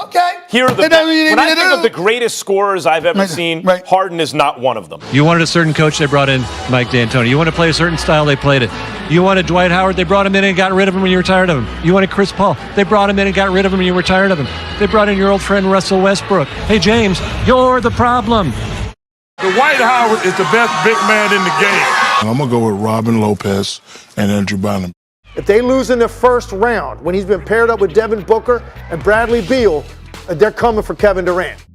Okay. Here are the when I think of the greatest scorers I've ever seen, Harden is not one of them. You wanted a certain coach, they brought in Mike D'Antoni. You want to play a certain style, they played it. You wanted Dwight Howard, they brought him in and got rid of him when you were tired of him. You wanted Chris Paul, they brought him in and got rid of him when you were tired of him. They brought in your old friend Russell Westbrook. Hey, James, you're the problem. Dwight Howard is the best big man in the game. I'm going to go with Robin Lopez and Andrew Bynum. If they lose in the first round, when he's been paired up with Devin Booker and Bradley Beal, they're coming for Kevin Durant.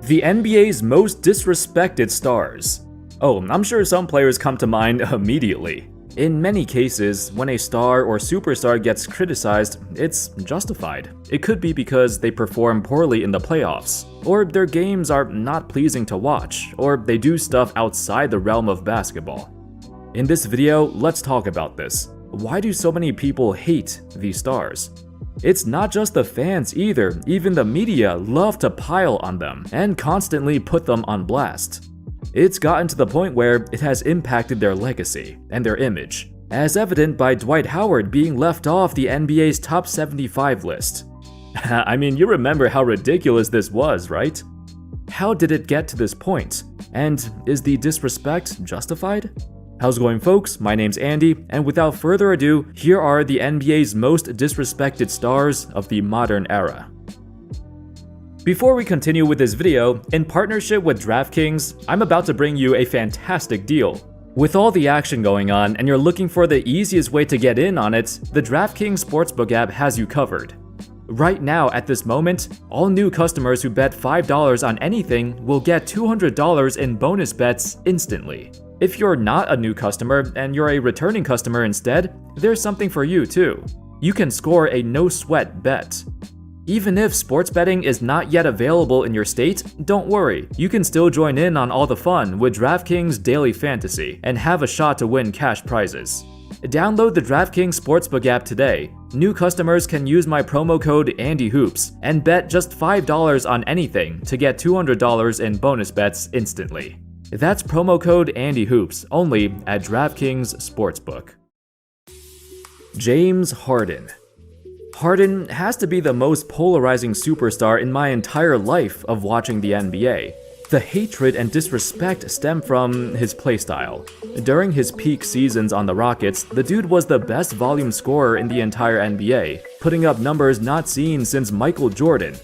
The NBA's most disrespected stars. Oh, I'm sure some players come to mind immediately. In many cases, when a star or superstar gets criticized, it's justified. It could be because they perform poorly in the playoffs, or their games are not pleasing to watch, or they do stuff outside the realm of basketball. In this video, let's talk about this. Why do so many people hate these stars? It's not just the fans either, even the media love to pile on them and constantly put them on blast. It's gotten to the point where it has impacted their legacy and their image, as evident by Dwight Howard being left off the NBA's top 75 list. I mean, you remember how ridiculous this was, right? How did it get to this point? And is the disrespect justified? How's it going, folks? My name's Andy, and without further ado, here are the NBA's most disrespected stars of the modern era. Before we continue with this video, in partnership with DraftKings, I'm about to bring you a fantastic deal. With all the action going on and you're looking for the easiest way to get in on it, the DraftKings Sportsbook app has you covered. Right now, at this moment, all new customers who bet $5 on anything will get $200 in bonus bets instantly. If you're not a new customer and you're a returning customer instead, there's something for you too. You can score a no-sweat bet. Even if sports betting is not yet available in your state, don't worry. You can still join in on all the fun with DraftKings Daily Fantasy and have a shot to win cash prizes. Download the DraftKings Sportsbook app today. New customers can use my promo code ANDYHOOPS and bet just $5 on anything to get $200 in bonus bets instantly. That's promo code ANDYHOOPS only at DraftKings Sportsbook. James Harden. Harden has to be the most polarizing superstar in my entire life of watching the NBA. The hatred and disrespect stem from his playstyle. During his peak seasons on the Rockets, the dude was the best volume scorer in the entire NBA, putting up numbers not seen since Michael Jordan.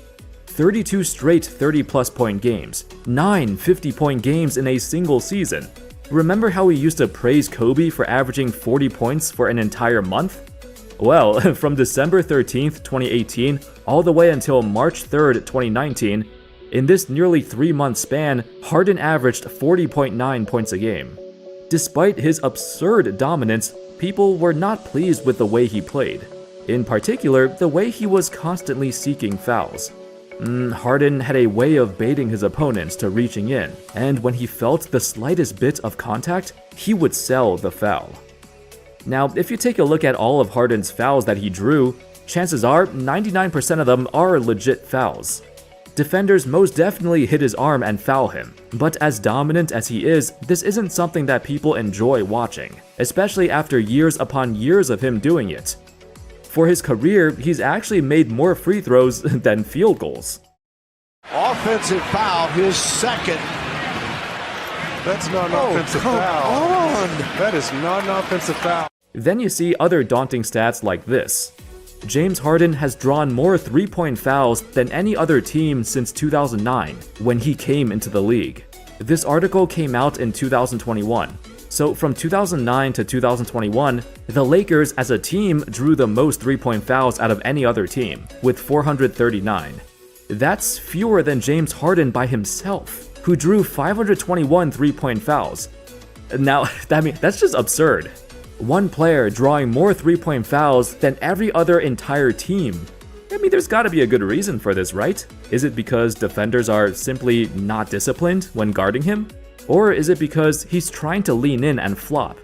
32 straight 30-plus point games, 9 50-point games in a single season. Remember how we used to praise Kobe for averaging 40 points for an entire month? Well, from December 13th, 2018, all the way until March 3rd, 2019, in this nearly 3-month span, Harden averaged 40.9 points a game. Despite his absurd dominance, people were not pleased with the way he played. In particular, the way he was constantly seeking fouls. Harden had a way of baiting his opponents to reaching in, and when he felt the slightest bit of contact, he would sell the foul. Now, if you take a look at all of Harden's fouls that he drew, chances are 99% of them are legit fouls. Defenders most definitely hit his arm and foul him, but as dominant as he is, this isn't something that people enjoy watching, especially after years upon years of him doing it. For his career, he's actually made more free throws than field goals. Offensive foul, his second. That's not an offensive foul. That is not an offensive foul. Then you see other daunting stats like this. James Harden has drawn more three-point fouls than any other team since 2009, when he came into the league. This article came out in 2021. So from 2009 to 2021, the Lakers as a team drew the most three-point fouls out of any other team, with 439. That's fewer than James Harden by himself, who drew 521 three-point fouls. Now, that's just absurd. One player drawing more three-point fouls than every other entire team. There's gotta be a good reason for this, right? Is it because defenders are simply not disciplined when guarding him? Or is it because he's trying to lean in and flop?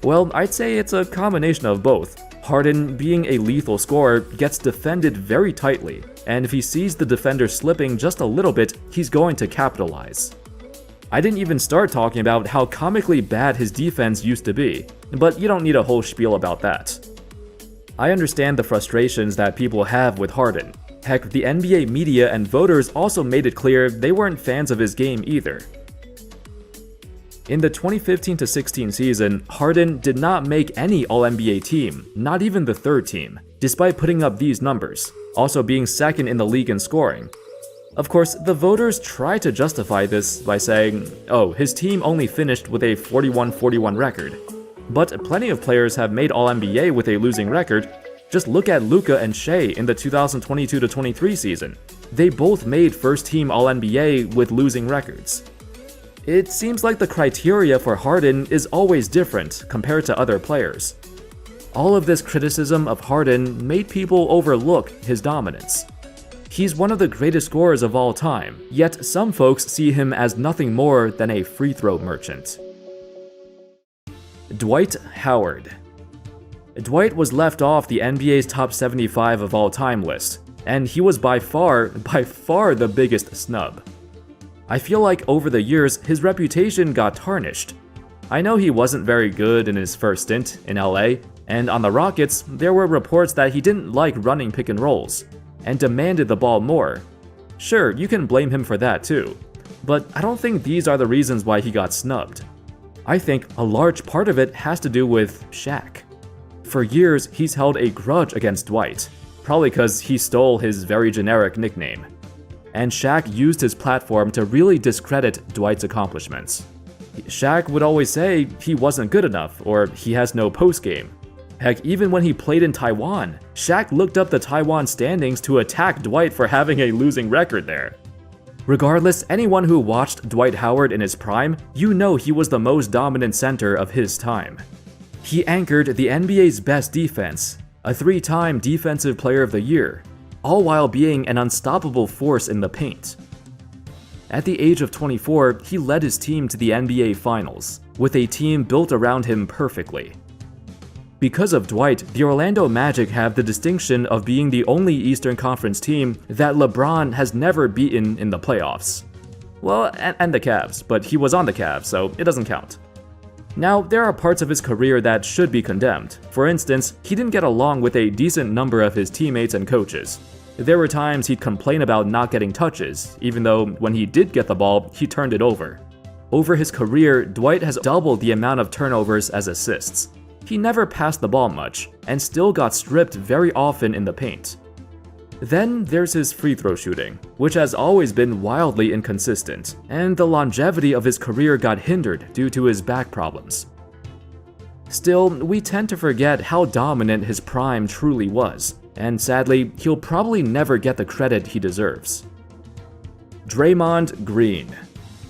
Well, I'd say it's a combination of both. Harden, being a lethal scorer, gets defended very tightly, and if he sees the defender slipping just a little bit, he's going to capitalize. I didn't even start talking about how comically bad his defense used to be, but you don't need a whole spiel about that. I understand the frustrations that people have with Harden. Heck, the NBA media and voters also made it clear they weren't fans of his game either. In the 2015-16 season, Harden did not make any All-NBA team, not even the third team, despite putting up these numbers, also being second in the league in scoring. Of course, the voters try to justify this by saying, oh, his team only finished with a 41-41 record. But plenty of players have made All-NBA with a losing record. Just look at Luka and Shea in the 2022-23 season. They both made first-team All-NBA with losing records. It seems like the criteria for Harden is always different compared to other players. All of this criticism of Harden made people overlook his dominance. He's one of the greatest scorers of all time, yet some folks see him as nothing more than a free throw merchant. Dwight Howard. Dwight was left off the NBA's top 75 of all time list, and he was by far the biggest snub. I feel like over the years, his reputation got tarnished. I know he wasn't very good in his first stint in LA, and on the Rockets, there were reports that he didn't like running pick and rolls, and demanded the ball more. Sure, you can blame him for that too, but I don't think these are the reasons why he got snubbed. I think a large part of it has to do with Shaq. For years, he's held a grudge against Dwight, probably because he stole his very generic nickname. And Shaq used his platform to really discredit Dwight's accomplishments. Shaq would always say he wasn't good enough, or he has no postgame. Heck, even when he played in Taiwan, Shaq looked up the Taiwan standings to attack Dwight for having a losing record there. Regardless, anyone who watched Dwight Howard in his prime, you know he was the most dominant center of his time. He anchored the NBA's best defense, a 3-time Defensive Player of the Year, all while being an unstoppable force in the paint. At the age of 24, he led his team to the NBA Finals, with a team built around him perfectly. Because of Dwight, the Orlando Magic have the distinction of being the only Eastern Conference team that LeBron has never beaten in the playoffs. Well, and the Cavs, but he was on the Cavs, so it doesn't count. Now, there are parts of his career that should be condemned. For instance, he didn't get along with a decent number of his teammates and coaches. There were times he'd complain about not getting touches, even though when he did get the ball, he turned it over. Over his career, Dwight has doubled the amount of turnovers as assists. He never passed the ball much, and still got stripped very often in the paint. Then there's his free throw shooting, which has always been wildly inconsistent, and the longevity of his career got hindered due to his back problems. Still, we tend to forget how dominant his prime truly was, and sadly, he'll probably never get the credit he deserves. Draymond Green.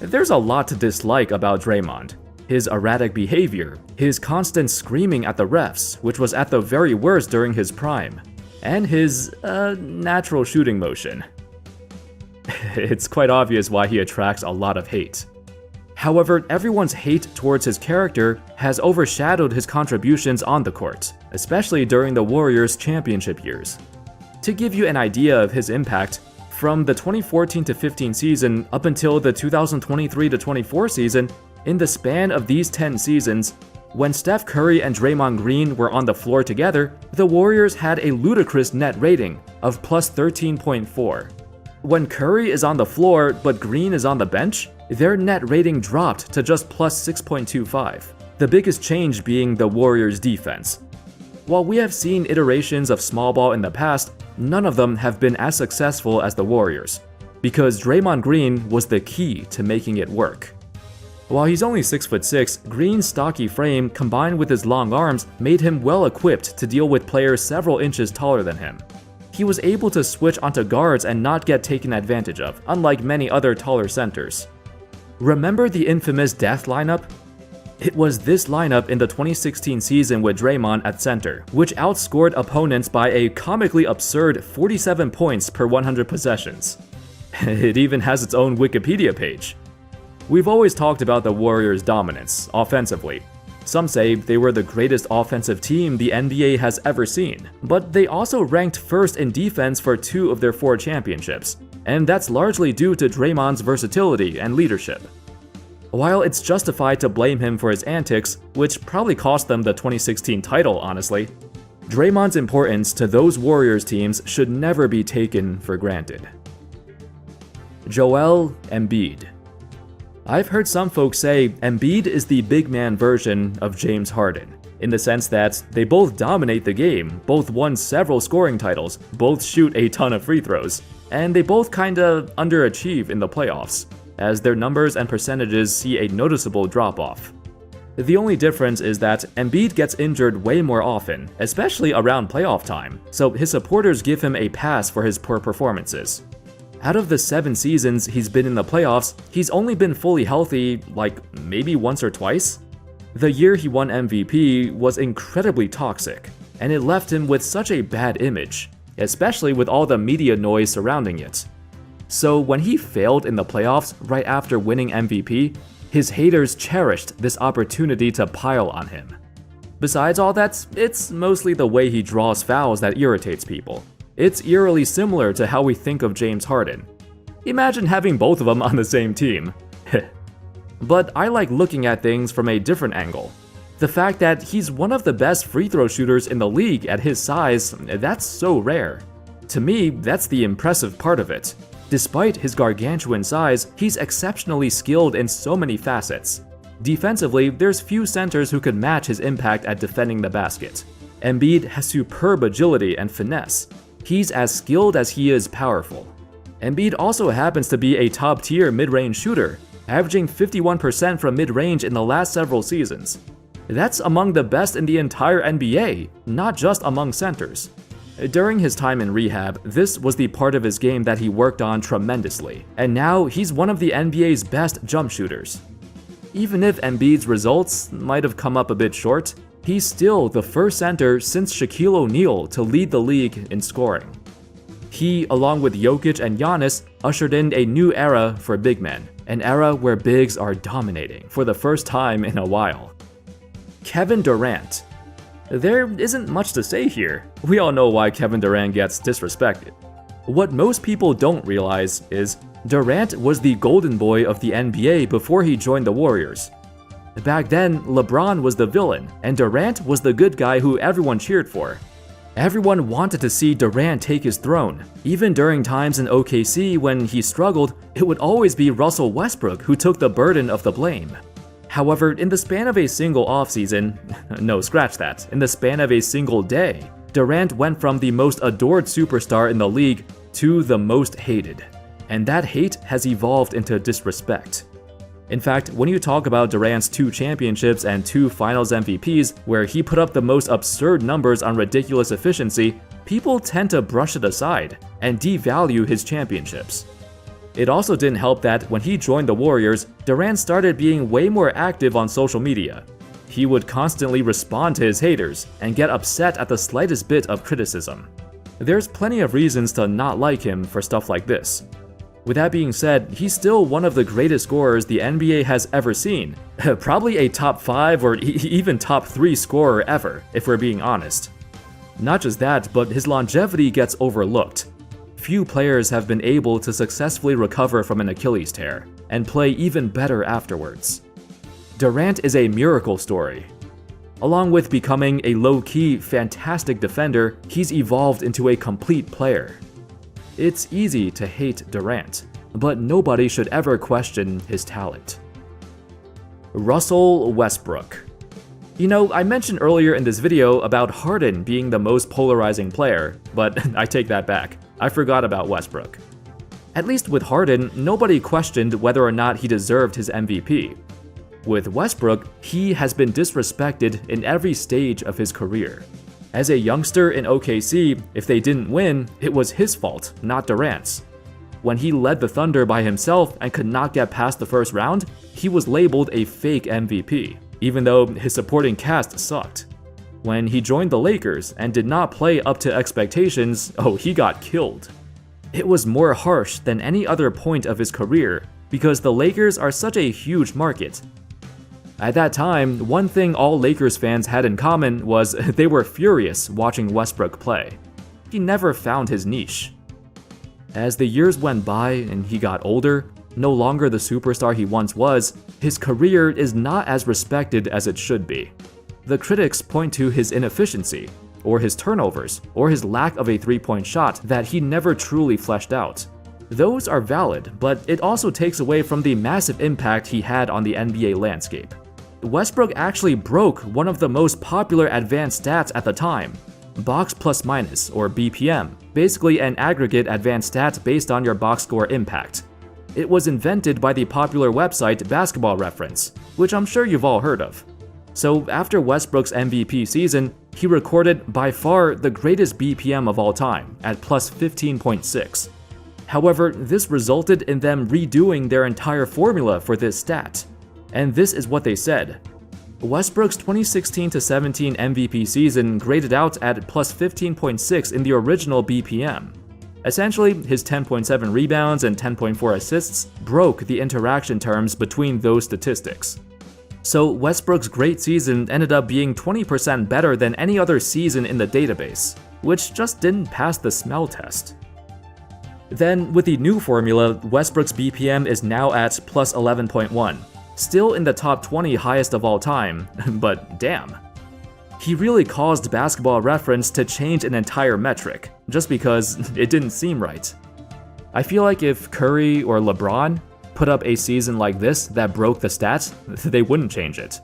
There's a lot to dislike about Draymond. His erratic behavior, his constant screaming at the refs, which was at the very worst during his prime, and his, natural shooting motion. It's quite obvious why he attracts a lot of hate. However, everyone's hate towards his character has overshadowed his contributions on the court, especially during the Warriors' championship years. To give you an idea of his impact, from the 2014-15 season up until the 2023-24 season, in the span of these 10 seasons, when Steph Curry and Draymond Green were on the floor together, the Warriors had a ludicrous net rating of plus 13.4. When Curry is on the floor but Green is on the bench, their net rating dropped to just plus 6.25, the biggest change being the Warriors' defense. While we have seen iterations of small ball in the past, none of them have been as successful as the Warriors, because Draymond Green was the key to making it work. While he's only 6'6", Green's stocky frame combined with his long arms made him well equipped to deal with players several inches taller than him. He was able to switch onto guards and not get taken advantage of, unlike many other taller centers. Remember the infamous death lineup? It was this lineup in the 2016 season with Draymond at center, which outscored opponents by a comically absurd 47 points per 100 possessions. It even has its own Wikipedia page. We've always talked about the Warriors' dominance, offensively. Some say they were the greatest offensive team the NBA has ever seen, but they also ranked first in defense for 2 of their 4 championships, and that's largely due to Draymond's versatility and leadership. While it's justified to blame him for his antics, which probably cost them the 2016 title, honestly, Draymond's importance to those Warriors teams should never be taken for granted. Joel Embiid. I've heard some folks say Embiid is the big man version of James Harden, in the sense that they both dominate the game, both won several scoring titles, both shoot a ton of free throws, and they both kinda underachieve in the playoffs, as their numbers and percentages see a noticeable drop-off. The only difference is that Embiid gets injured way more often, especially around playoff time, so his supporters give him a pass for his poor performances. Out of the 7 seasons he's been in the playoffs, he's only been fully healthy, like, maybe once or twice? The year he won MVP was incredibly toxic, and it left him with such a bad image, especially with all the media noise surrounding it. So when he failed in the playoffs right after winning MVP, his haters cherished this opportunity to pile on him. Besides all that, it's mostly the way he draws fouls that irritates people. It's eerily similar to how we think of James Harden. Imagine having both of them on the same team. But I like looking at things from a different angle. The fact that he's one of the best free throw shooters in the league at his size, that's so rare. To me, that's the impressive part of it. Despite his gargantuan size, he's exceptionally skilled in so many facets. Defensively, there's few centers who could match his impact at defending the basket. Embiid has superb agility and finesse. He's as skilled as he is powerful. Embiid also happens to be a top-tier mid-range shooter, averaging 51% from mid-range in the last several seasons. That's among the best in the entire NBA, not just among centers. During his time in rehab, this was the part of his game that he worked on tremendously, and now he's one of the NBA's best jump shooters. Even if Embiid's results might have come up a bit short, he's still the first center since Shaquille O'Neal to lead the league in scoring. He, along with Jokic and Giannis, ushered in a new era for big men, an era where bigs are dominating for the first time in a while. Kevin Durant. There isn't much to say here. We all know why Kevin Durant gets disrespected. What most people don't realize is Durant was the golden boy of the NBA before he joined the Warriors. Back then, LeBron was the villain, and Durant was the good guy who everyone cheered for. Everyone wanted to see Durant take his throne. Even during times in OKC when he struggled, it would always be Russell Westbrook who took the burden of the blame. However, in the span of a single offseason, no, scratch that, in the span of a single day, Durant went from the most adored superstar in the league to the most hated. And that hate has evolved into disrespect. In fact, when you talk about Durant's 2 championships and 2 finals MVPs, where he put up the most absurd numbers on ridiculous efficiency, people tend to brush it aside and devalue his championships. It also didn't help that when he joined the Warriors, Durant started being way more active on social media. He would constantly respond to his haters and get upset at the slightest bit of criticism. There's plenty of reasons to not like him for stuff like this. With that being said, he's still one of the greatest scorers the NBA has ever seen. Probably a top 5 or even top 3 scorer ever, if we're being honest. Not just that, but his longevity gets overlooked. Few players have been able to successfully recover from an Achilles tear and play even better afterwards. Durant is a miracle story. Along with becoming a low-key, fantastic defender, he's evolved into a complete player. It's easy to hate Durant, but nobody should ever question his talent. Russell Westbrook. You know, I mentioned earlier in this video about Harden being the most polarizing player, but I take that back. I forgot about Westbrook. At least with Harden, nobody questioned whether or not he deserved his MVP. With Westbrook, he has been disrespected in every stage of his career. As a youngster in OKC, if they didn't win, it was his fault, not Durant's. When he led the Thunder by himself and could not get past the first round, he was labeled a fake MVP, even though his supporting cast sucked. When he joined the Lakers and did not play up to expectations, he got killed. It was more harsh than any other point of his career because the Lakers are such a huge market. At that time, one thing all Lakers fans had in common was they were furious watching Westbrook play. He never found his niche. As the years went by and he got older, no longer the superstar he once was, his career is not as respected as it should be. The critics point to his inefficiency. or his turnovers, or his lack of a three-point shot that he never truly fleshed out. Those are valid, but it also takes away from the massive impact he had on the NBA landscape. Westbrook actually broke one of the most popular advanced stats at the time, box plus minus, or BPM, basically an aggregate advanced stat based on your box score impact. It was invented by the popular website Basketball Reference, which I'm sure you've all heard of. So after Westbrook's MVP season, he recorded by far the greatest BPM of all time at plus 15.6. However, this resulted in them redoing their entire formula for this stat. And this is what they said. Westbrook's 2016-17 MVP season graded out at plus 15.6 in the original BPM. Essentially, his 10.7 rebounds and 10.4 assists broke the interaction terms between those statistics. So Westbrook's great season ended up being 20% better than any other season in the database, which just didn't pass the smell test. Then, with the new formula, Westbrook's BPM is now at plus 11.1, still in the top 20 highest of all time, but damn. He really caused Basketball Reference to change an entire metric, just because it didn't seem right. I feel like if Curry or LeBron put up a season like this that broke the stats, they wouldn't change it.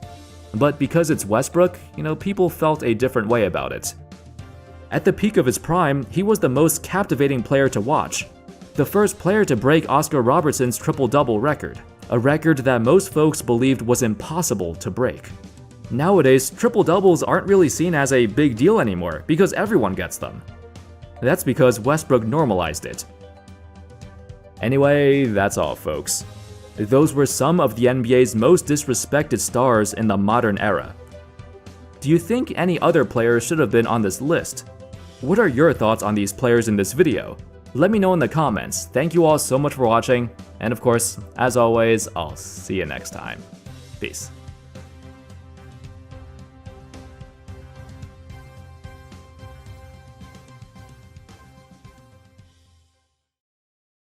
But because it's Westbrook, people felt a different way about it. At the peak of his prime, he was the most captivating player to watch. The first player to break Oscar Robertson's triple-double record, a record that most folks believed was impossible to break. Nowadays, triple-doubles aren't really seen as a big deal anymore because everyone gets them. That's because Westbrook normalized it. Anyway, that's all, folks. Those were some of the NBA's most disrespected stars in the modern era. Do you think any other players should have been on this list? What are your thoughts on these players in this video? Let me know in the comments. Thank you all so much for watching, and of course, as always, I'll see you next time. Peace.